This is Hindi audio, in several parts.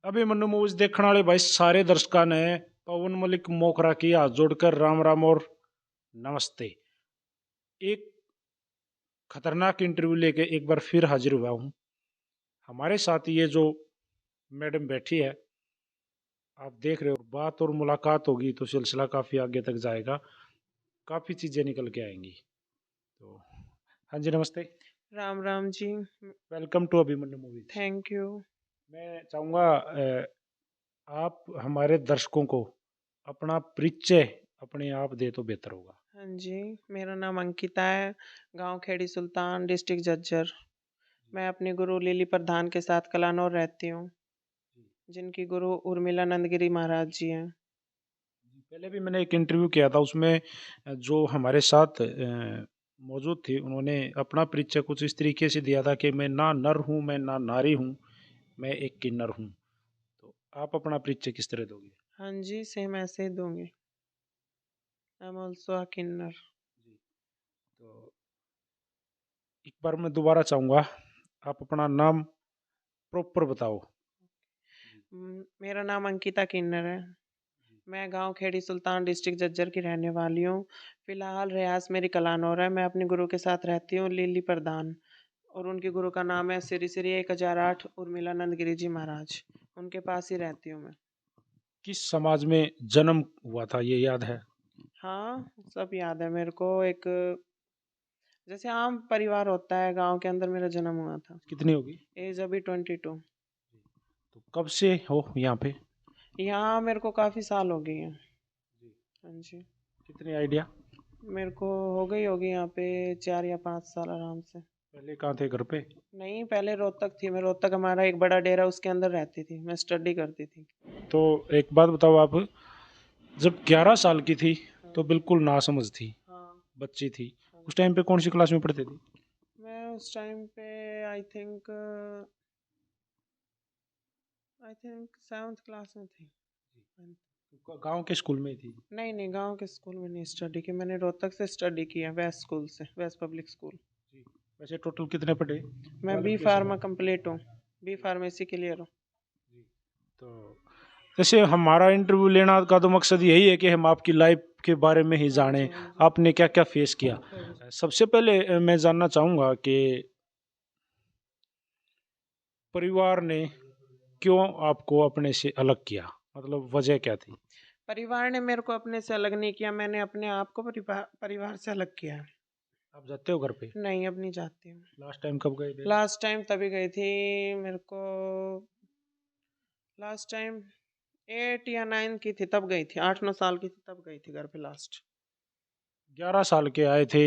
अभी मन्नू मूवीज देखने वाले भाई सारे दर्शकों ने पवन मलिक मोखरा की हाथ जोड़कर राम राम और नमस्ते। एक खतरनाक इंटरव्यू लेके एक बार फिर हाजिर हुआ हूँ। हमारे साथ ये जो मैडम बैठी है, आप देख रहे हो, बात और मुलाकात होगी तो सिलसिला काफी आगे तक जाएगा, काफी चीजें निकल के आएंगी। तो हाँ जी, नमस्ते। Ram Ram ji. Welcome to Abhimanyu Movies. Thank you. मैं चाहूंगा आप हमारे दर्शकों को अपना परिचय अपने आप दे तो बेहतर होगा। हाँ जी, मेरा नाम अंकिता है। गांव खेड़ी सुल्तान, डिस्ट्रिक्ट झज्जर। मैं अपने गुरु लिली प्रधान के साथ कलानौर रहती हूँ, जिनकी गुरु उर्मिला नंदगिरी महाराज जी हैं। पहले भी मैंने एक इंटरव्यू किया था, उसमें जो हमारे साथ मौजूद थी उन्होंने अपना परिचय कुछ इस तरीके से दिया था कि मैं ना नर हूँ, मैं ना नारी हूँ, मैं एक किन्नर हूँ। तो आप अपना परिचय किस तरह दोगे? हाँ जी, सेम ऐसे ही दूंगी। आई एम ऑल्सो अ किन्नर। जी। तो एक बार मैं दोबारा चाहूँगा, आप अपना नाम प्रॉपर बताओ। जी। मेरा नाम अंकिता किन्नर है। मैं गांव खेड़ी सुल्तान, डिस्ट्रिक्ट झज्जर की रहने वाली हूँ। फिलहाल रियाज मेरी कलानौर है। मैं अपने गुरु के साथ रहती हूँ, लिली प्रधान। और उनके गुरु का नाम है श्री श्री 1008 उर्मिलानंद गिरी जी महाराज। उनके पास ही रहती हूँ मैं। किस समाज में जन्म हुआ था ये याद है? हाँ, सब याद है मेरे को। एक जैसे आम परिवार होता है गांव के अंदर, मेरा जन्म हुआ था। कितनी होगी? एज अभी 22। तो कब से हो यहाँ पे? यहाँ मेरे को काफ़ी साल हो गए हैं। जी। हाँ जी। कितनी आइडिया? मेरे को हो गई होगी यहाँ पे 4 या 5 साल आराम से। पहले कहाँ थे, घर पे? नहीं, पहले रोहतक थी मैं। रोहतक हमारा एक बड़ा डेरा, उसके अंदर रहती थी मैं, स्टडी करती थी। तो एक बात बताओ, आप जब 11 साल की थी हाँ। तो बिल्कुल नासमझ थी, हाँ। बच्ची थी। हाँ। उस टाइम पे कौन सी क्लास में पढ़ते थे? मैं उस टाइम पे आई थिंक सेवन्थ क्लास में थी। गांव के स्कूल में थी? नहीं नहीं, गांव के स्कूल में नहीं स्टडी की मैंने। रोहतक से स्टडी की है, वेस्ट स्कूल से, वेस्ट पब्लिक स्कूल। जी। वैसे टोटल कितने पढ़े मैं बी क्वालिफिकेशन फार्मा में? कंप्लीट हूँ। बी जी। फार्मेसी क्लियर हूँ। जी। तो जैसे हमारा इंटरव्यू लेना का तो मकसद यही है कि हम आपकी लाइफ के बारे में ही हाँ जानें, जी। हाँ जी। आपने क्या क्या फेस किया। हाँ जी। सबसे पहले मैं जानना चाहूँगा कि परिवार ने क्यों आपको अपने से अलग किया, मतलब वजह क्या थी? परिवार ने मेरे को अपने से अलग नहीं किया, मैंने अपने आप को परिवार से अलग किया है। आप जाते हो घर पे? नहीं, अब नहीं जाती हूँ। लास्ट टाइम कब गए थे? लास्ट टाइम तभी गई थी मेरे को। लास्ट टाइम 8 या 9 की थी, तब गई थी। 8 9 साल की थी तब गई थी घर पे लास्ट। 11 साल के आए थे?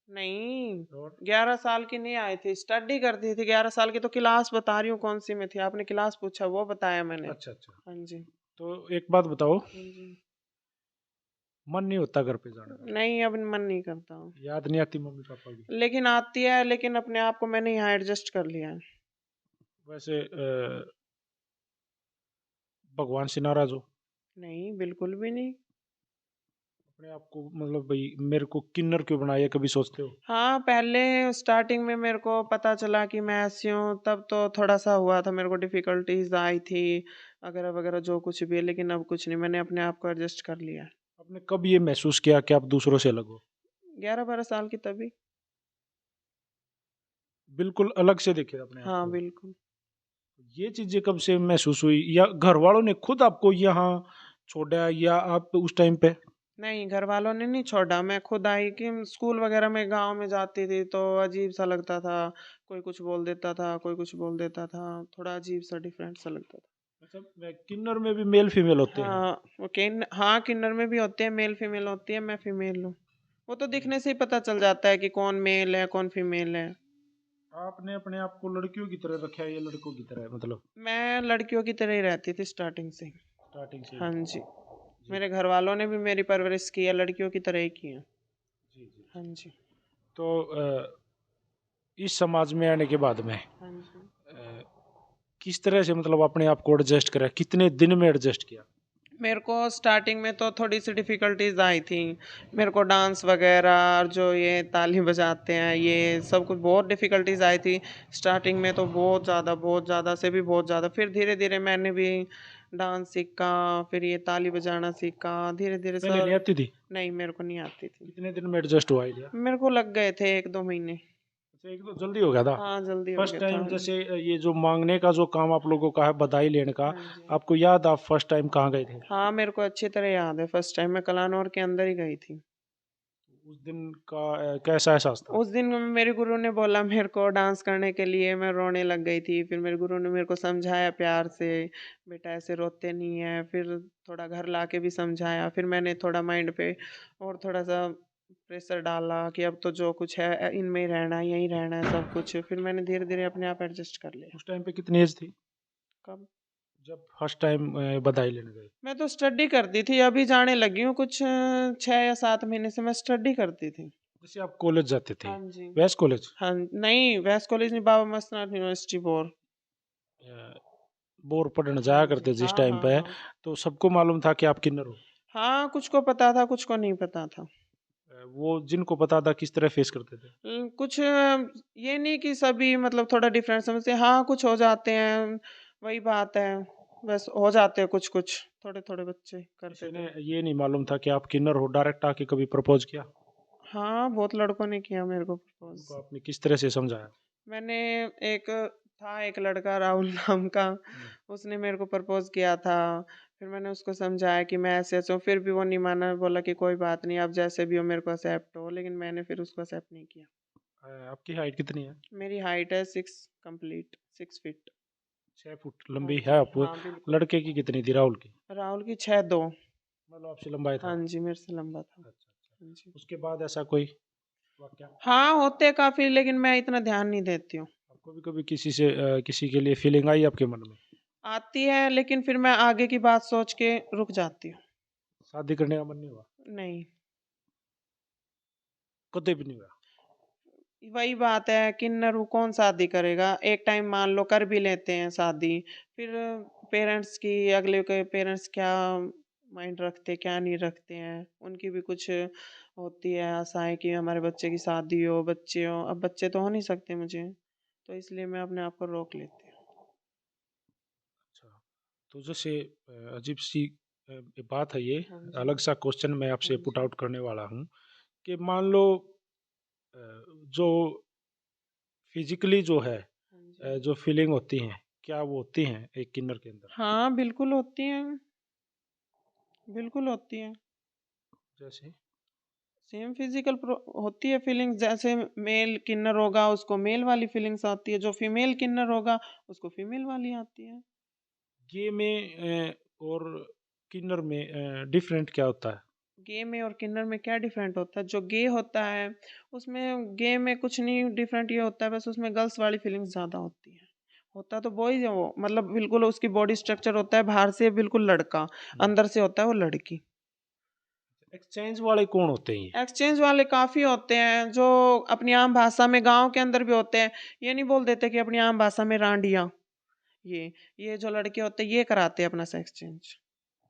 नहीं, और 11 साल की नहीं आई थी, स्टडी करती थी। 11 साल की तो क्लास बता रही हूँ कौन सी में थी। आपने क्लास पूछा, वो बताया मैंने। अच्छा अच्छा। हाँ जी। तो एक बात बताओ, हाँ जी। मन नहीं होता घर पे जाने का? नहीं, अब मन नहीं करता हूँ। याद नहीं आती मम्मी पापा की? लेकिन आती है, लेकिन अपने आप को मैंने यहाँ एडजस्ट कर लिया है। वैसे भगवान से नाराज हो? नहीं, बिल्कुल भी नहीं। अपने आप को मतलब भाई मेरे को किन्नर क्यों बनाया, कभी सोचते हो? हाँ, पहले स्टार्टिंग में मेरे को पता चला कि मैं ऐसी हूँ, तब तो थोड़ा सा हुआ था मेरे को, डिफिकल्टीज आई थी वगैरह वगैरह जो कुछ भी है। लेकिन अब कुछ नहीं, मैंने अपने आप को एडजस्ट कर लिया है। आपने कब ये महसूस किया कि आप दूसरों से अलग हो? 11 12 साल की तभी। बिल्कुल अलग से देखे अपने आप हाँ को? बिल्कुल। ये चीजें कब से महसूस हुई, या घर वालों ने खुद आपको यहाँ छोड़ा, या आप उस टाइम पे? नहीं, घर वालों ने नहीं छोड़ा, मैं खुद आई। कि स्कूल वगैरह में गांव में जाती थी तो अजीब सा लगता था। कोई कुछ बोल देता था, कोई कुछ बोल देता था। थोड़ा अजीब सा, डिफरेंट सा लगता था। अच्छा, किन्नर में भी मेल फीमेल होते हैं? हाँ, हाँ, किन्नर में भी होते हैं, मेल फीमेल होती है। मैं फीमेल हूँ। वो तो दिखने से ही पता चल जाता है कि कौन मेल है कौन फीमेल है। आपने अपने आप को लड़कियों की तरह रखा है या लड़कों की तरह, मतलब मैं लड़कियों की तरह ही रहती थी स्टार्टिंग से। स्टार्टिंग से ही? हाँ जी। जी। मेरे घर वालों ने भी मेरी परवरिश की है, लड़कियों की तरह ही की है। जी जी। हाँ जी। तो इस समाज में आने के बाद में हाँ जी। किस तरह से मतलब अपने आप को एडजस्ट करा, कितने दिन में एडजस्ट किया? मेरे को स्टार्टिंग में तो थोड़ी सी डिफ़िकल्टीज आई थी। मेरे को डांस वगैरह और जो ये ताली बजाते हैं ये सब कुछ बहुत डिफ़िकल्टीज आई थी। स्टार्टिंग में तो बहुत ज़्यादा से भी बहुत ज़्यादा। फिर धीरे धीरे मैंने भी डांस सीखा, फिर ये ताली बजाना सीखा धीरे धीरे पहले नहीं सब। आती थी? नहीं, मेरे को नहीं आती थी। कितने दिन में एडजस्ट हुआ आइडिया? मेरे को लग गए थे 1-2 महीने। अच्छा, एक तो जल्दी हो गया था। हाँ, जल्दी हो फर्स्ट गया था। टाइम जैसे ये जो मांगने का जो काम आप लोगों का है, बधाई लेने का, हाँ जी। आपको याद आप फर्स्ट टाइम कहाँ गए थे? हाँ, मेरे को अच्छी तरह याद है। फर्स्ट टाइम मैं कलानौर के अंदर ही गई थी। उस दिन का कैसा एहसास था? उस दिन मेरे गुरु ने बोला मेरे को डांस करने के लिए, मैं रोने लग गई थी। फिर मेरे गुरु ने मेरे को समझाया प्यार से, बेटा ऐसे रोते नहीं है। फिर थोड़ा घर लाके भी समझाया। फिर मैंने थोड़ा माइंड पे और थोड़ा सा प्रेशर डाला कि अब तो जो कुछ है इनमें ही रहना है, यहीं रहना है सब कुछ। फिर मैंने धीरे धीरे अपने आप एडजस्ट कर लिया। उस टाइम पे कितनी एज थी कब? जब फर्स्ट टाइम बधाई लेने गए? मैं तो स्टडी करती थी, अभी जाने लगी हूँ कुछ 6 या 7 महीने से मैं स्टडी करती थी। जैसे आप कॉलेज जाते थे, हाँ जी। वैस कॉलेज? हाँ, नहीं वेस्ट कॉलेज नहीं, Baba Mastnath university bore. Bore पढ़ने हाँ जाया जी, करते जिस हाँ टाइम हाँ पे, हाँ। तो सबको मालूम था कि आप किन्नर हो? हाँ, कुछ को पता था, कुछ को नहीं पता था। वो जिनको पता था किस तरह फेस करते थे? कुछ ये नहीं कि सभी मतलब थोड़ा डिफरेंट समझते हैं। हाँ, कुछ हो जाते हैं, वही बात है। बस हो जाते हैं कुछ-कुछ, थोड़े-थोड़े बच्चे करते किसी थे। ने ये नहीं मालूम था कि आप किन्नर हो, डायरेक्ट आके कभी प्रपोज किया? हाँ, बहुत लड़कों ने किया मेरे को प्रपोज़। उनको आपने किस तरह से समझाया? मैंने एक था एक लड़का राहुल नाम का, हम्म। उसने मेरे को प्रपोज़ किया था। फिर मैंने उसको समझाया कि मैं ऐसे-ऐसे हूँ, फिर भी वो नहीं माना, बोला कि कोई बात नहीं, आप जैसे भी हो मेरे को एक्सेप्ट हो, लेकिन मैंने फिर उसको एक्सेप्ट नहीं किया। आपकी हाइट कितनी है? मेरी हाइट है 6 कंप्लीट, 6 फीट। 6 फुट हाँ लंबी है जी, आप? हाँ, बिल्कुल। लड़के की कितनी थी राहुल की? राहुल की 6'2". मतलब आपसे लंबाई हाँ था? जी, मेरे से लंबा था। अच्छा अच्छा। हाँ जी। उसके बाद ऐसा कोई वाक्या? हाँ, होते हैं काफ़ी, लेकिन मैं इतना ध्यान नहीं देती हूँ। आपको भी कभी किसी से किसी के लिए फीलिंग आई आपके मन में? आती है, लेकिन फिर मैं आगे की बात सोच के रुक जाती हूँ। शादी करने का मन नहीं हुआ? नहीं। कभी भी नहीं हुआ? वही बात है, किन्नर हूँ, कौन शादी करेगा? एक टाइम मान लो कर भी लेते हैं शादी, फिर पेरेंट्स की, अगले के पेरेंट्स क्या माइंड रखते, क्या नहीं रखते हैं, उनकी भी कुछ होती है आशाएँ कि हमारे बच्चे की शादी हो, बच्चे हों। अब बच्चे तो हो नहीं सकते मुझे, तो इसलिए मैं अपने आप को रोक लेती हूँ। अच्छा, तो जैसे अजीब सी बात है ये, हाँ जी, अलग सा क्वेश्चन मैं हाँ आपसे पुट जी, आउट करने वाला हूँ कि मान लो अ, जो फिजिकली जो है हाँ जी। जो फीलिंग होती हैं, क्या वो होती हैं एक किन्नर के अंदर? हाँ, बिल्कुल होती हैं, बिल्कुल होती हैं। जैसे? सेम फिजिकल होती है फीलिंग्स, जैसे मेल किन्नर होगा उसको मेल वाली फीलिंग्स आती है, जो फीमेल किन्नर होगा उसको फीमेल वाली आती है। गे में और किन्नर में डिफरेंट क्या होता है? गे में और किन्नर में क्या डिफरेंट होता है? जो गे होता है उसमें, गे में कुछ नहीं डिफरेंट, ये होता है बस उसमें गर्ल्स वाली फीलिंग्स ज़्यादा होती है। होता तो बॉयज है वो, मतलब बिल्कुल उसकी बॉडी स्ट्रक्चर होता है बाहर से बिल्कुल लड़का, अंदर से होता है वो लड़की। एक्सचेंज वाले कौन होते हैं ये? एक्सचेंज वाले काफ़ी होते हैं जो अपनी आम भाषा में, गाँव के अंदर भी होते हैं। ये नहीं बोल देते कि अपनी आम भाषा में रांडिया, ये जो लड़के होते हैं ये कराते हैं अपना से एक्सचेंज।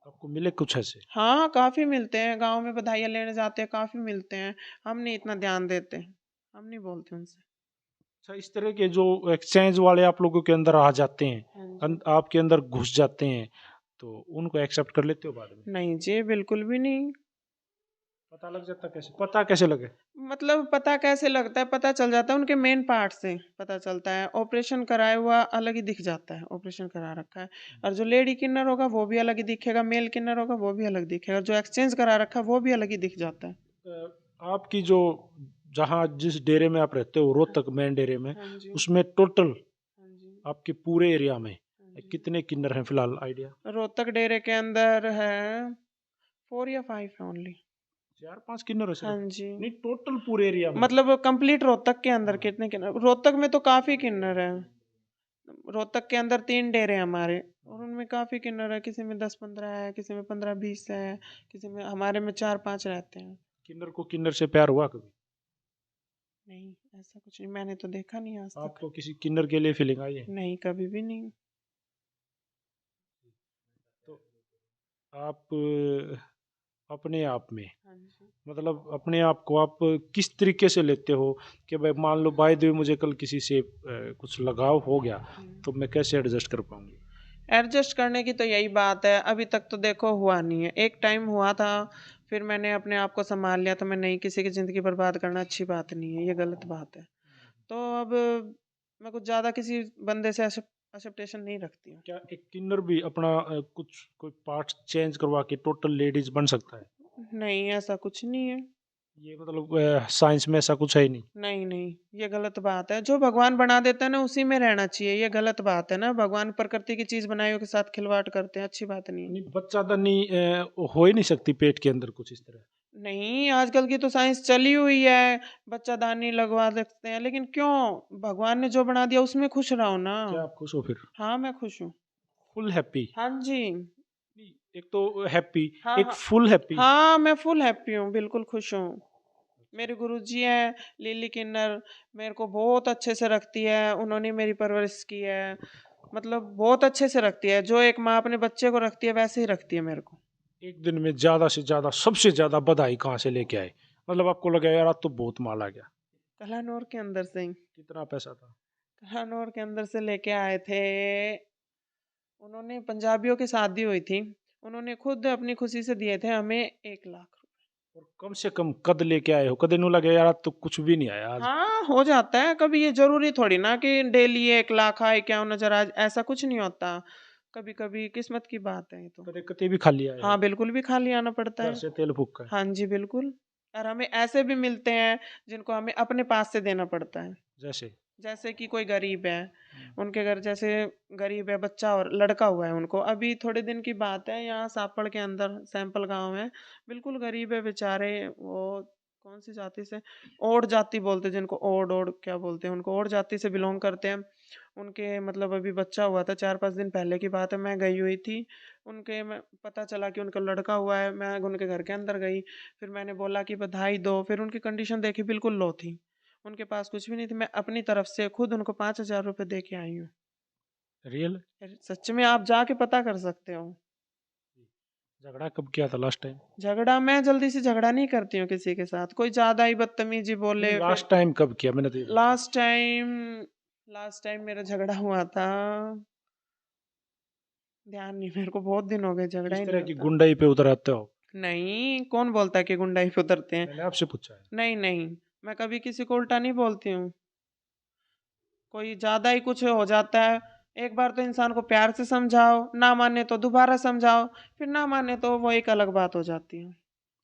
आपको मिले कुछ ऐसे? हाँ, काफ़ी मिलते हैं, गाँव में बधाइयाँ लेने जाते हैं, काफ़ी मिलते हैं। हम नहीं इतना ध्यान देते, हम नहीं बोलते उनसे। अच्छा, इस तरह के जो एक्सचेंज वाले आप लोगों के अंदर आ जाते हैं, हाँ जी। आपके अंदर घुस जाते हैं, तो उनको एक्सेप्ट कर लेते हो बाद में? नहीं जी, बिल्कुल भी नहीं। पता लग जाता कैसे? पता कैसे लगे? मतलब पता कैसे लगता है, पता चल जाता है उनके मेन पार्ट से पता चलता है। ऑपरेशन कराया हुआ अलग ही दिख जाता है, ऑपरेशन करा रखा है। और जो लेडी किन्नर होगा वो भी अलग ही दिखेगा, मेल किन्नर होगा वो भी अलग दिखेगा, जो एक्सचेंज करा रखा है वो भी अलग ही दिख जाता है। आपकी जो जहाँ जिस डेरे में आप रहते हो, हाँ, रोहतक मेन डेरे में, हाँ जी, उसमें टोटल हाँ जी, आपके पूरे एरिया में हाँ जी। कितने किन्नर हैं फिलहाल, आइडिया? रोहतक डेरे के अंदर है 4 या 5 है ओनली। 4-5 किन्नर है हाँ सिर्फ? जी। नहीं, टोटल पूरे एरिया में? मतलब कंप्लीट रोहतक के अंदर हाँ। कितने किन्नर? रोहतक में तो काफ़ी किन्नर हैं। रोहतक के अंदर 3 डेरे हैं हमारे, और उनमें काफ़ी किन्नर है। किसी में 10-15 है, किसी में 15-20 है, किसी में, हमारे में 4-5 रहते हैं। किन्नर को किन्नर से प्यार हुआ कभी? नहीं, ऐसा कुछ नहीं, मैंने तो देखा नहीं आज तक। आपको किसी किन्नर के लिए फीलिंग आई है? नहीं, कभी भी नहीं। तो आप अपने आप में हाँ जी। मतलब अपने आप को आप किस तरीके से लेते हो कि भाई मान लो बाय द वे मुझे कल किसी से कुछ लगाव हो गया तो मैं कैसे एडजस्ट कर पाऊंगी? एडजस्ट करने की तो यही बात है, अभी तक तो देखो हुआ नहीं है। एक टाइम हुआ था, फिर मैंने अपने आप को सँभाल लिया, तो मैं नहीं, किसी की ज़िंदगी बर्बाद करना अच्छी बात नहीं है, ये गलत बात है। तो अब मैं कुछ ज़्यादा किसी बंदे से एक्सेप्टेशन नहीं रखती हूँ। क्या एक किन्नर भी अपना कुछ कोई पार्ट चेंज करवा के टोटल लेडीज बन सकता है? नहीं, ऐसा कुछ नहीं है। ये मतलब साइंस में ऐसा कुछ है ही नहीं। नहीं, नहीं, ये गलत बात है। जो भगवान बना देता है ना, उसी में रहना चाहिए, ये गलत बात है ना। भगवान प्रकृति की चीज़ बनाई हो के साथ खिलवाड़ करते हैं, अच्छी बात नहीं है। यानी बच्चादानी हो ही नहीं सकती पेट के अंदर कुछ इस तरह? नहीं, आजकल की तो साइंस चली हुई है, बच्चादानी लगवा सकते हैं, लेकिन क्यों? भगवान ने जो बना दिया उसमें खुश रहो ना। क्या आप खुश हो फिर? हाँ, मैं खुश हूँ। Full happy? हाँ जी। एक तो हैप्पी, हाँ, एक हाँ। Full happy. हाँ, मैं फुल हैप्पी हूँ, बिल्कुल खुश हूँ। मेरे गुरुजी हैं, लिली किन्नर, मेरे को बहुत अच्छे से रखती है, उन्होंने मेरी परवरिश की है, मतलब बहुत अच्छे से रखती है। जो एक माँ अपने बच्चे को रखती है, वैसे ही रखती है मेरे को। एक दिन में ज्यादा से ज्यादा सबसे ज्यादा बधाई कहाँ से लेके आए? मतलब आपको लगा यार आज तो बहुत माल आ गया। कलानौर के अंदर से ही। कितना पैसा था? कलानौर के अंदर से लेके आए थे। उन्होंने, पंजाबियों की शादी हुई थी, उन्होंने खुद अपनी खुशी से दिए थे हमें 1 लाख। और कम से कम कद लेके आए हो? कद नु लगे यार आज तो कुछ भी नहीं आया आज। हाँ, हो जाता है कभी, ये जरूरी थोड़ी ना कि डेली 1 लाख आए, क्या नजर आज, ऐसा कुछ नहीं होता। कभी कभी किस्मत की बात है ये तो। कदे कते भी खाली आए हाँ, हो? बिल्कुल भी खाली आना पड़ता घर है। से तेल फूक कर? हाँ जी, बिल्कुल। और हमें ऐसे भी मिलते हैं जिनको हमें अपने पास से देना पड़ता है। जैसे? जैसे कि कोई गरीब है, उनके घर जैसे गरीब है, बच्चा और लड़का हुआ है उनको, अभी थोड़े दिन की बात है, यहाँ सापड़ के अंदर सैंपल गांव है, बिल्कुल गरीब है बेचारे वो। कौन सी जाति से, ओड जाति बोलते हैं जिनको, ओड ओड क्या बोलते हैं उनको, ओड जाति से बिलोंग करते हैं। उनके मतलब अभी बच्चा हुआ था, 4-5 दिन पहले की बात है, मैं गई हुई थी उनके, मैं पता चला कि उनका लड़का हुआ है, मैं उनके घर के अंदर गई, फिर मैंने बोला कि बधाई दो, फिर उनकी कंडीशन देखी, बिल्कुल लो थी, उनके पास कुछ भी नहीं थी, मैं अपनी तरफ से खुद उनको 5,000 रुपये दे के आई हूँ। रियल? अरे, सच में आप जाके पता कर सकते हो। झगड़ा कब किया था लास्ट टाइम? झगड़ा, मैं जल्दी से झगड़ा नहीं करती हूँ किसी के साथ, कोई ज्यादा ही बदतमीजी नहीं बोले फिर। लास्ट टाइम कब किया मैंने तो ये पूछा। लास्ट टाइम, लास्ट टाइम मेरा झगड़ा हुआ था, ध्यान नहीं मेरे को, बहुत दिन हो गए, झगड़ा किस ही नहीं तरह की होता। गुंडाई पे उतर आते हो? नहीं, कौन बोलता है कि गुंडाई पे उतरते हैं? मैंने आपसे पूछा है। नहीं नहीं, मैं कभी किसी को उल्टा नहीं बोलती हूँ। कोई ज्यादा ही कुछ हो जाता है, एक बार तो इंसान को प्यार से समझाओ, ना माने तो दोबारा समझाओ, फिर ना माने तो वो एक अलग बात हो जाती है।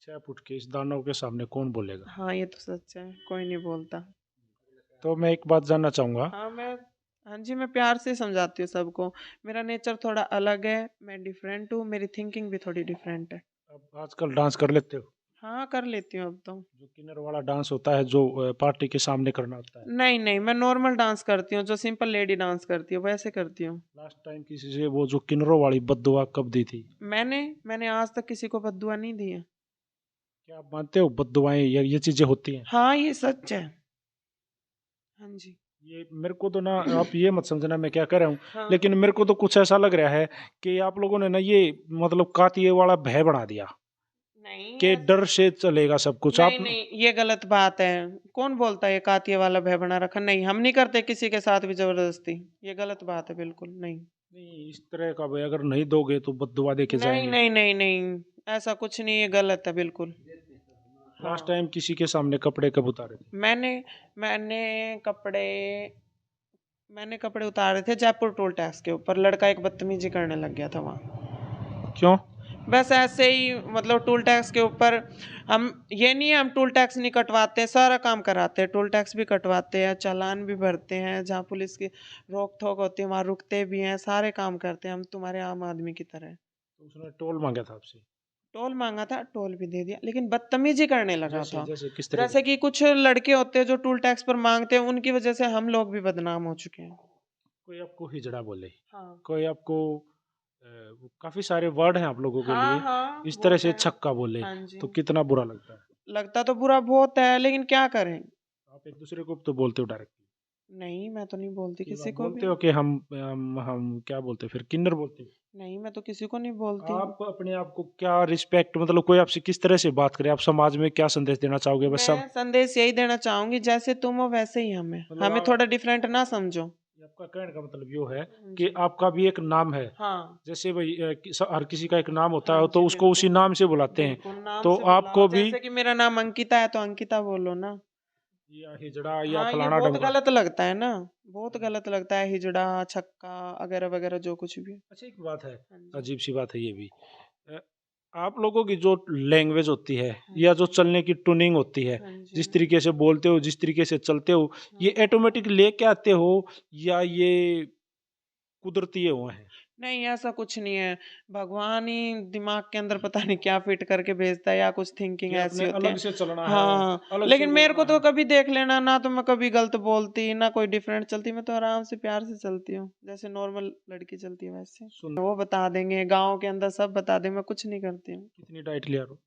6 फुट के इस दानव के सामने कौन बोलेगा? हाँ, ये तो सच है, कोई नहीं बोलता। तो मैं एक बात जानना चाहूंगा। हाँ, मैं, हाँ जी, मैं प्यार से समझाती हूँ सबको। मेरा नेचर थोड़ा अलग है, मैं डिफरेंट हूँ, मेरी थिंकिंग भी थोड़ी डिफरेंट है। अब आजकल डांस कर लेते हो? हाँ, कर लेती हूँ अब तो। जो किन्नर वाला डांस होता है जो पार्टी के सामने करना होता है? नहीं नहीं, मैं नॉर्मल डांस करती हूँ, जो सिंपल लेडी डांस करती हूँ वैसे करती हूँ। लास्ट टाइम किसी से वो जो किन्नरों वाली बद्दुआ कब दी थी? मैंने आज तक किसी को बद्दुआ नहीं दी है। क्या आप मानते हो बद्दुआएं ये चीजें होती हैं? हाँ, ये सच है। हाँ जी। ये मेरे को तो ना आप ये मत समझना मैं क्या कह रहा हूँ, हाँ। लेकिन मेरे को तो कुछ ऐसा लग रहा है कि आप लोगों ने ना ये मतलब कातिये वाला भय बना दिया नहीं कि डर से चलेगा सब कुछ आप। नहीं नहीं, ये गलत बात है। कौन बोलता है ये कातिये वाला भय बना रखा? नहीं, हम नहीं करते किसी के साथ भी जबरदस्ती, ये गलत बात है, बिल्कुल नहीं। नहीं इस तरह का भाई अगर नहीं दोगे तो बद्दुआ देके नहीं जाएंगे। नहीं नहीं नहीं, ऐसा कुछ नहीं, ये गलत है बिल्कुल। लास्ट हाँ। टाइम किसी के सामने कपड़े कब उतारे थे? मैंने मैंने कपड़े मैंने कपड़े उतारे थे जयपुर टोल टैक्स के ऊपर, लड़का एक बदतमीजी करने लग गया था वहाँ। क्यों? बस ऐसे ही, मतलब टोल टैक्स के ऊपर, हम, ये नहीं है हम टोल टैक्स नहीं कटवाते, सारा काम कराते हैं, टोल टैक्स भी कटवाते हैं, चालान भी भरते हैं, जहाँ पुलिस की रोक टोक होती है वहाँ रुकते भी हैं, सारे काम करते हैं हम, तुम्हारे आम आदमी की तरह। तो उसने टोल मांगा था आपसे? टोल मांगा था, टोल भी दे दिया, लेकिन बदतमीजी करने लगा जैसे था। जैसे किस तरह जैसे की? कि कुछ लड़के होते हैं जो टोल टैक्स पर मांगते हैं, उनकी वजह से हम लोग भी बदनाम हो चुके हैं। कोई आपको हिजड़ा बोले? हाँ। कोई आपको वो काफी सारे वर्ड हैं आप लोगों के हाँ लिए, हाँ, इस तरह बहुत से है। छक्का बोले हाँ जी। तो कितना बुरा लगता है? लगता तो बुरा बहुत है, लेकिन क्या करें। आप एक दूसरे को तो बोलते हो डायरेक्ट? नहीं, मैं तो नहीं बोलती कि किसी आप को भी। बोलते हो कि हम क्या बोलते हैं फिर, किन्नर बोलते हैं? नहीं, मैं तो किसी को नहीं बोलती। आप अपने आप को क्या रिस्पेक्ट, मतलब कोई आपसे किस तरह से बात करे, आप समाज में क्या संदेश देना चाहोगे? बस सब मैं संदेश यही देना चाहूंगी, जैसे तुम हो वैसे ही हमें मतलब हमें थोड़ा डिफरेंट ना समझो। आपका कहने का मतलब यो है हाँ कि जी। आपका भी एक नाम है। हाँ। जैसे भाई हर किसी का एक नाम होता हाँ है तो जी, उसको उसी बिल्कुल। नाम से बुलाते हैं। बिल्कुल, नाम तो से बुलाओ, आपको भी जैसे कि मेरा नाम अंकिता है तो अंकिता बोलो ना। या हिजड़ा या हाँ, ये फलाना बहुत ढमका। गलत लगता है ना, बहुत गलत लगता है, हिजड़ा, छक्का वगैरह वगैरह जो कुछ भी। अच्छा एक बात है, हाँ जी। अजीब सी बात है ये भी। अ, आप लोगों की जो लैंग्वेज होती है हाँ या जो जी। चलने की ट्यूनिंग होती है, हाँ जी। जिस तरीके से बोलते हो, जिस तरीके से चलते हो, ये हाँ। ऑटोमेटिक लेके आते हो या ये कुदरती हुए हैं? नहीं, ऐसा कुछ नहीं है। भगवान ही दिमाग के अंदर पता नहीं क्या फिट करके भेजता है, या कुछ थिंकिंग कि ऐसी अपने होती अलग है। से चलना है, हाँ, अलग से लेकिन मेरे को बोलना तो है। कभी देख लेना ना, तो मैं कभी गलत बोलती ना कोई डिफरेंट चलती, मैं तो आराम से प्यार से चलती हूँ, जैसे नॉर्मल लड़की चलती है वैसे। सुन, वो बता देंगे, गाँव के अंदर सब बता देंगे, मैं कुछ नहीं करती हूँ। कितनी डाइट लिया रो?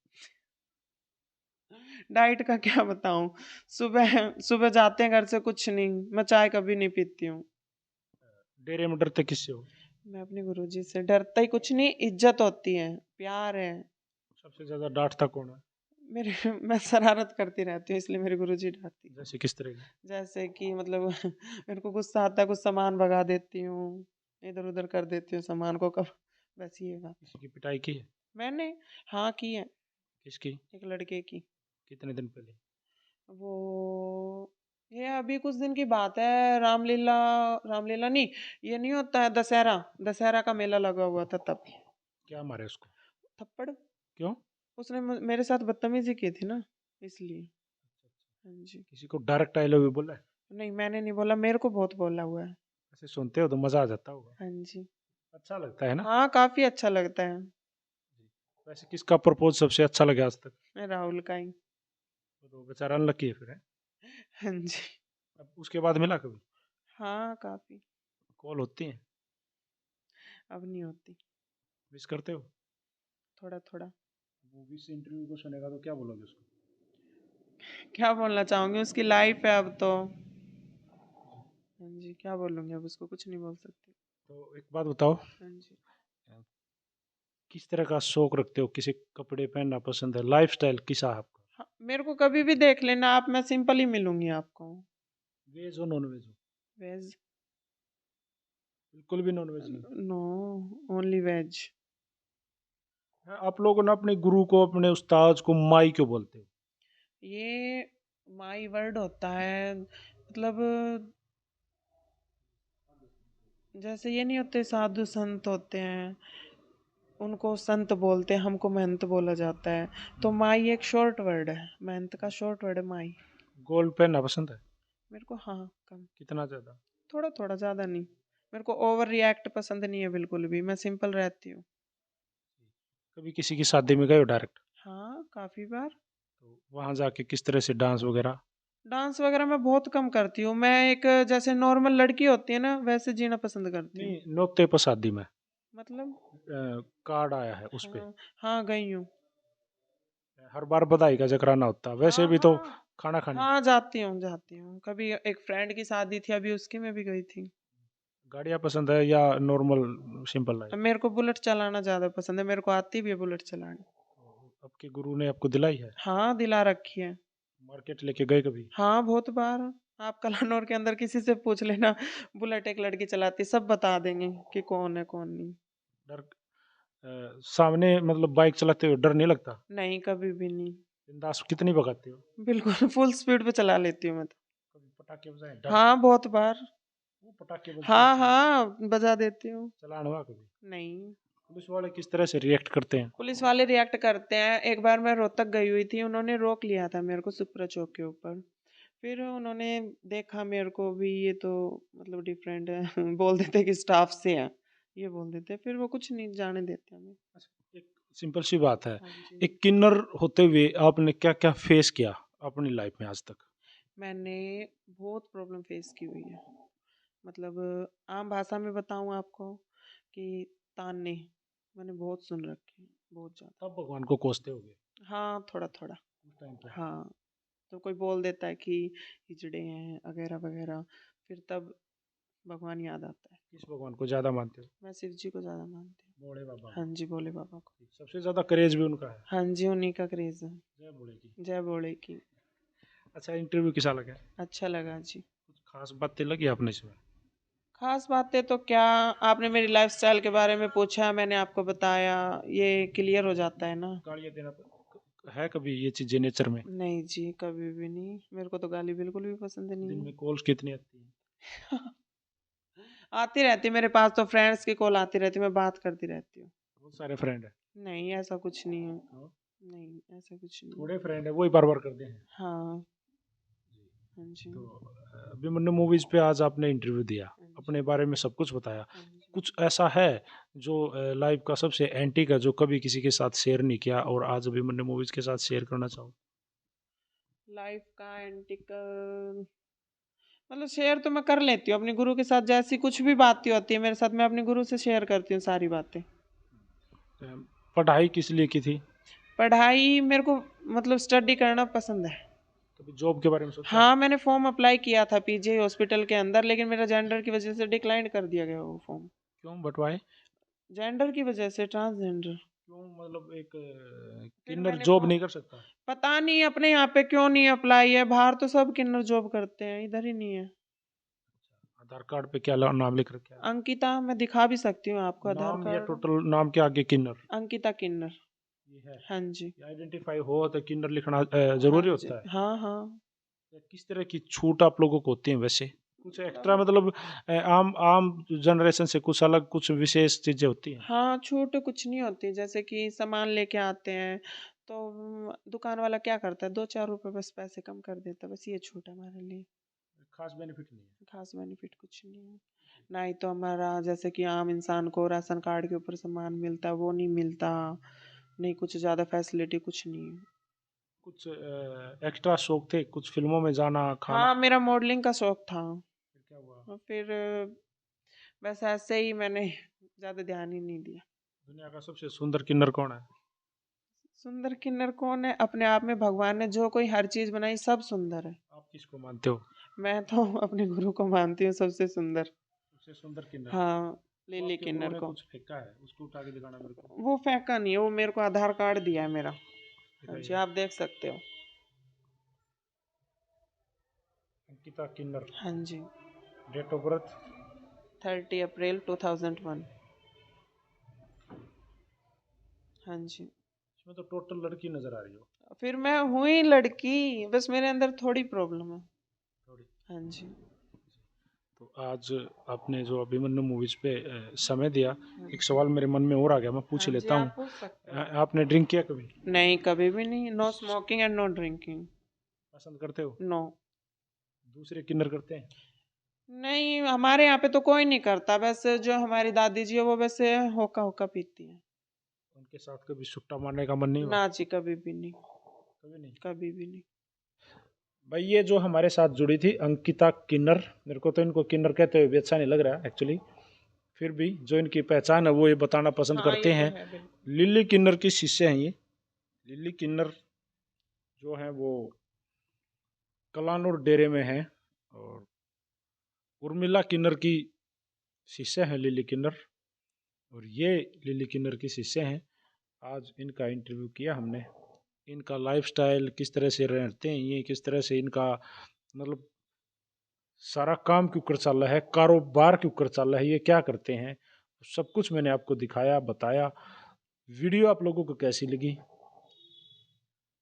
डाइट का क्या बताऊँ? सुबह सुबह जाते हैं घर से, कुछ नहीं, मैं चाय कभी नहीं पीती हूँ। डेरे में डरते किससे हो? मैं अपने गुरुजी से डरता ही कुछ नहीं, इज्जत होती है, प्यार है। सबसे ज्यादा डांटता कौन है? मेरे मैं शरारत करती रहती हूँ, इसलिए मेरे गुरुजी डांटती हैं। जैसे किस तरह की? जैसे कि मतलब मेरे को गुस्सा आता है, कुछ सामान भगा देती हूँ, इधर उधर कर देती हूँ सामान को, कब वैसी ये बात। किसी की पिटाई की है? मैंने, हाँ, की है, किसकी? एक लड़के की। कितने दिन पहले? वो ये अभी कुछ दिन की बात है, रामलीला, रामलीला नहीं, ये नहीं होता है दशहरा, दशहरा का मेला लगा हुआ था तब। क्या मारे उसको? थप्पड़। क्यों? उसने मेरे साथ बदतमीजी की थी ना, इसलिए। हाँ जी। किसी को डायरेक्ट आई लव यू बोला है? नहीं, मैंने नहीं बोला, मेरे को बहुत बोला हुआ है। ऐसे सुनते हो तो मजा आ जाता होगा, हाँ जी। अच्छा लगता है ना? हाँ, काफी अच्छा लगता है। वैसे किसका प्रपोज सबसे अच्छा लगा आज तक? राहुल का ही। तो बेचारा अनलकी है फिर है। हाँ जी। अब उसके बाद मिला कभी? हाँ, काफी। कॉल होती है? अब नहीं होती। मिस करते हो? थोड़ा थोड़ा। मूवी से इंटरव्यू को सुनेगा तो क्या बोलोगे उसको? क्या बोलना चाहूंगी, उसकी लाइफ है अब तो। हाँ जी, क्या बोलूंगी अब उसको, कुछ नहीं बोल सकती। तो एक बात बताओ, हाँ जी। किस तरह का शौक रखते हो, किसे कपड़े पहनना पसंद है, लाइफस्टाइल किसा है आपका? हाँ, मेरे को कभी भी देख लेना आप, मैं सिंपल ही मिलूंगी आपको। वेज हो नॉन वेज हो? वेज। बिल्कुल भी नॉन वेज नहीं? No, only veg. हाँ, आप लोग ना अपने गुरु को, अपने उस्ताद को माई क्यों बोलते हो? ये माई वर्ड होता है, मतलब जैसे ये नहीं होते साधु संत होते हैं, उनको संत बोलते हैं, हमको महंत बोला जाता है। तो माई एक शॉर्ट वर्ड है, महंत का शॉर्ट वर्ड है माई। गोल्ड पहनना पसंद है? मेरे को, हाँ, कम। कितना ज्यादा? थोड़ा थोड़ा, ज़्यादा नहीं। मेरे को ओवर रिएक्ट पसंद नहीं है बिल्कुल भी, मैं सिंपल रहती हूँ। कभी किसी की शादी में गए हो डायरेक्ट? हाँ, काफ़ी बार। तो वहां जाके किस तरह से डांस वगैरह? डांस वगैरह मैं बहुत कम करती हूँ, मैं एक जैसे नॉर्मल लड़की होती है ना, वैसे जीना पसंद करती हूँ। नहीं, नोकते पर शादी में मतलब। कार्ड आया है उस पे, हाँ। हाँ, गई हूँ। हर बार बधाई का जकराना होता है, वैसे हाँ भी तो हाँ। खाना खाने। हाँ, जाती हूँ जाती हूँ, कभी एक फ्रेंड की शादी थी अभी, उसकी में भी गई थी। गाड़ियाँ पसंद है या नॉर्मल सिंपल लाइफ? अब मेरे को बुलेट चलाना ज़्यादा पसंद है, मेरे को आती भी है बुलेट चलानी। आपके गुरु ने आपको दिलाई है? हाँ, दिला रखी है। मार्केट लेके गए कभी? हाँ, बहुत बार। आप कलानौर के अंदर किसी से पूछ लेना, बुलेट एक लड़की चलाती, सब बता देंगे कि कौन है कौन नहीं। डर सामने मतलब बाइक चलाते हुए डर नहीं लगता? नहीं, कभी भी नहीं। बिंदास कितनी भगाते हो? बिल्कुल फुल स्पीड पे चला लेती हूँ मैं तो। कभी पटाखे बजाए डर? हाँ, बहुत बार। वो पटाखे बजते हाँ हैं, हाँ, बजा देती हूँ। चलान हुआ कभी? नहीं। पुलिस वाले किस तरह से रिएक्ट करते हैं? पुलिस वाले रिएक्ट करते हैं, एक बार मैं रोहतक गई हुई थी, उन्होंने रोक लिया था मेरे को सुप्रा चौक के ऊपर। फिर उन्होंने देखा मेरे को भी, ये तो मतलब डिफरेंट है बोल देते कि स्टाफ से है, ये बोल देते, फिर वो कुछ नहीं जाने देते हमें। अच्छा, एक सिंपल सी बात है, हाँ जी। एक किन्नर होते हुए आपने क्या क्या फेस किया अपनी लाइफ में आज तक? मैंने बहुत प्रॉब्लम फेस की हुई है, मतलब आम भाषा में बताऊं आपको कि ताने मैंने बहुत सुन रखे हैं, बहुत ज़्यादा। तब भगवान को कोसते होगे हाँ, थोड़ा थोड़ा। उस टाइम पे? हाँ, तो कोई बोल देता है कि हिजड़े हैं वगैरह वगैरह, फिर तब भगवान याद आता है। किस भगवान को ज़्यादा मानते हो? मैं शिव जी को ज़्यादा मानती हूँ। भोले बाबा हाँ को। जी, भोले बाबा को। सबसे ज़्यादा क्रेज भी उनका है। हाँ जी, उन्हीं का क्रेज़ है। जय भोले की। जय भोले की। अच्छा, इंटरव्यू कैसा लगा? अच्छा लगा जी। कुछ खास बातें लगी आपने इसमें? खास बातें तो क्या, आपने मेरी लाइफ़स्टाइल के बारे में पूछा, मैंने आपको बताया, ये क्लियर हो जाता है ना। गालियाँ देना है कभी ये चीज़ें नेचर में? नहीं जी, कभी भी नहीं। मेरे को तो गाली बिल्कुल भी पसंद नहीं दिन है। में कॉल्स कितनी आती हैं? आती रहती है, मेरे पास तो फ्रेंड्स की कॉल आती रहती है, मैं बात करती रहती हूँ। बहुत सारे फ्रेंड हैं। नहीं, ऐसा कुछ नहीं है। हाँ, नहीं, ऐसा कुछ नहीं है। थोड़े फ्रेंड है वही बार बार करते हैं। हाँ, हाँ जी। तो अभिमन्यु मूवीज पे आज आपने इंटरव्यू दिया, हाँ जी। अपने बारे में सब कुछ बताया। हाँ जी। कुछ ऐसा है जो लाइफ का सबसे एंटी का जो कभी किसी के साथ शेयर नहीं किया और आज अभिमन्यु मूवीज के साथ शेयर करना चाहो? लाइफ का एंटिक मतलब शेयर तो मैं कर लेती हूँ अपने गुरु के साथ, जैसी कुछ भी बातें होती है मेरे साथ, मैं अपने गुरु से शेयर करती हूँ सारी बातें। पढ़ाई किस लिए की थी? पढ़ाई मेरे को मतलब स्टडी करना पसंद है। कभी जॉब के बारे में सोचा? हाँ, मैंने फॉर्म अप्लाई किया था पीजी हॉस्पिटल के अंदर, लेकिन मेरा जेंडर की वजह से डिक्लाइन कर दिया गया वो फॉर्म। क्यों बटवाए? जेंडर की वजह से, ट्रांसजेंडर। क्यों, मतलब एक फिर किन्नर मैंने जॉब फॉर्म, नहीं कर सकता? पता नहीं अपने यहाँ पे क्यों नहीं अप्लाई है, बाहर तो सब किन्नर जॉब करते हैं, इधर ही नहीं है। आधार कार्ड पे क्या नाम लिख रखा है? अंकिता, मैं दिखा भी सकती हूँ आपको आधार नाम या कार्ड। टोटल नाम के आगे किन्नर? अंकिता किन्नर। ये है। हाँ जी। आइडेंटिफाई हो तो किन्नर लिखना हाँ जरूरी जी। होता है? हाँ हाँ। या किस तरह की छूट आप लोगों को होती है वैसे? कुछ एक्स्ट्रा, मतलब मतलब आम आम जनरेशन से कुछ अलग, कुछ विशेष चीजें होती हैं? हाँ, छूट कुछ नहीं होती, जैसे कि सामान लेके आते हैं तो दुकान वाला क्या करता है, 2-4 रुपए बस पैसे कम कर देता है, बस ये छूट है हमारे लिए। खास बेनिफिट नहीं है? खास बेनिफिट कुछ नहीं है। ना ही तो हमारा जैसे कि आम इंसान को राशन कार्ड के ऊपर सामान मिलता है वो नहीं मिलता, नहीं कुछ ज़्यादा फैसिलिटी कुछ नहीं है। कुछ एक्स्ट्रा शौक थे, कुछ फिल्मों में जाना, खाना? हाँ, मेरा मॉडलिंग का शौक था फिर क्या हुआ? और फिर बस ऐसे ही मैंने ज़्यादा ध्यान ही नहीं दिया। दुनिया का सबसे सुंदर किन्नर कौन है? सुंदर किन्नर कौन है, अपने आप में भगवान ने जो कोई हर चीज़ बनाई सब सुंदर है। आप किसको मानते हो मैं तो अपने गुरु को मानती हूँ सबसे सुंदर। सबसे सुंदर किन्नर? हाँ, वो लिली आपके गुरु किन्नर ने को। कुछ फेंका है, उसको उठा के दिखाना मेरे को। वो फेंका नहीं है, वो मेरे को आधार कार्ड दिया है मेरा। हाँ जी, दिखाइए। आप देख सकते हो। अंकिता किन्नर। हाँ जी। Date of birth? 30 अप्रैल 2001। हाँ जी। इसमें तो टोटल लड़की नजर आ रही हो। फिर मैं हुई लड़की, बस मेरे अंदर थोड़ी प्रॉब्लम है। थोड़ी। हाँ जी। तो आज आपने जो अभिमन्यु मूवीज पे समय दिया, हाँ एक जी। सवाल मेरे मन में और आ गया, मैं पूछ हाँ ही जी, लेता हूँ। आप पूछ सकते हो। आपने ड्रिंक किया कभी? नहीं, कभी भी नहीं। No smoking and no drinking. पसंद करते हो? नो। दूसरे किन्नर करते हैं? नहीं, हमारे यहाँ पे तो कोई नहीं करता, वैसे जो हमारी दादी जी है वो वैसे होका होका पीती है। उनके साथ कभी सुट्टा मारने का मन नहीं हुआ? ना जी, कभी भी नहीं। कभी नहीं? कभी भी नहीं। भाई, ये जो हमारे साथ जुड़ी थी अंकिता किन्नर, मेरे को तो इनको किन्नर कहते हुए भी अच्छा नहीं लग रहा है एक्चुअली, फिर भी जो इनकी पहचान है वो ये बताना पसंद हाँ, ये करते तो हैं। है बिल्कुल। लिली किन्नर की शिष्य हैं ये। लिली किन्नर जो है वो कलानूर डेरे में है, और उर्मिला किन्नर की शिष्य हैं लिली किन्नर, और ये लिली किन्नर की शिष्य हैं। आज इनका इंटरव्यू किया हमने, इनका लाइफस्टाइल किस तरह से रहते हैं, ये किस तरह से इनका मतलब सारा काम क्यों कर चल रहा है, कारोबार क्यों कर चल रहा है, ये क्या करते हैं, सब कुछ मैंने आपको दिखाया, बताया। वीडियो आप लोगों को कैसी लगी?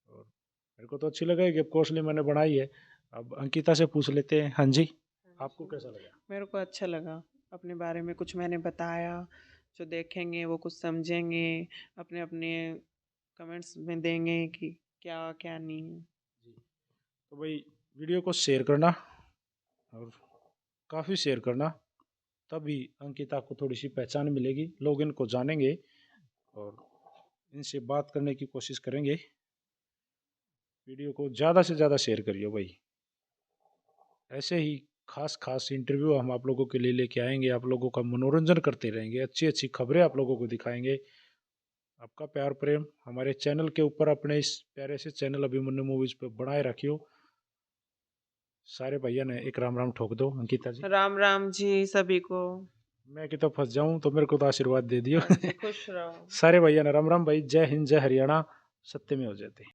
और मेरे को तो अच्छी लगा कि कोर्सली मैंने बनाई है। अब अंकिता से पूछ लेते हैं। हाँ जी, हाँ आपको जी। कैसा लगा? मेरे को अच्छा लगा, अपने बारे में कुछ मैंने बताया, जो देखेंगे वो कुछ समझेंगे, अपने अपने कमेंट्स में देंगे कि क्या क्या नहीं। जी, तो भाई वीडियो को शेयर करना, और काफ़ी शेयर करना, तभी अंकिता को थोड़ी सी पहचान मिलेगी, लोग इनको जानेंगे और इनसे बात करने की कोशिश करेंगे। वीडियो को ज़्यादा से ज़्यादा शेयर करिए भाई। ऐसे ही खास खास इंटरव्यू हम आप लोगों के लिए लेके आएंगे, आप लोगों का मनोरंजन करते रहेंगे, अच्छी अच्छी खबरें आप लोगों को दिखाएंगे। आपका प्यार प्रेम हमारे चैनल के ऊपर, अपने इस प्यारे से चैनल अभिमन्यु मूवीज़ पे बनाए रखियो। सारे भैया ने एक राम राम ठोक दो अंकिता जी। राम राम जी सभी को। मैं कि तो फंस जाऊं तो मेरे को तो आशीर्वाद दे दियो। हाँ जी, खुश रहो। सारे भैया ने राम राम भाई, जय हिंद जय हरियाणा, सत्य में हो जाते।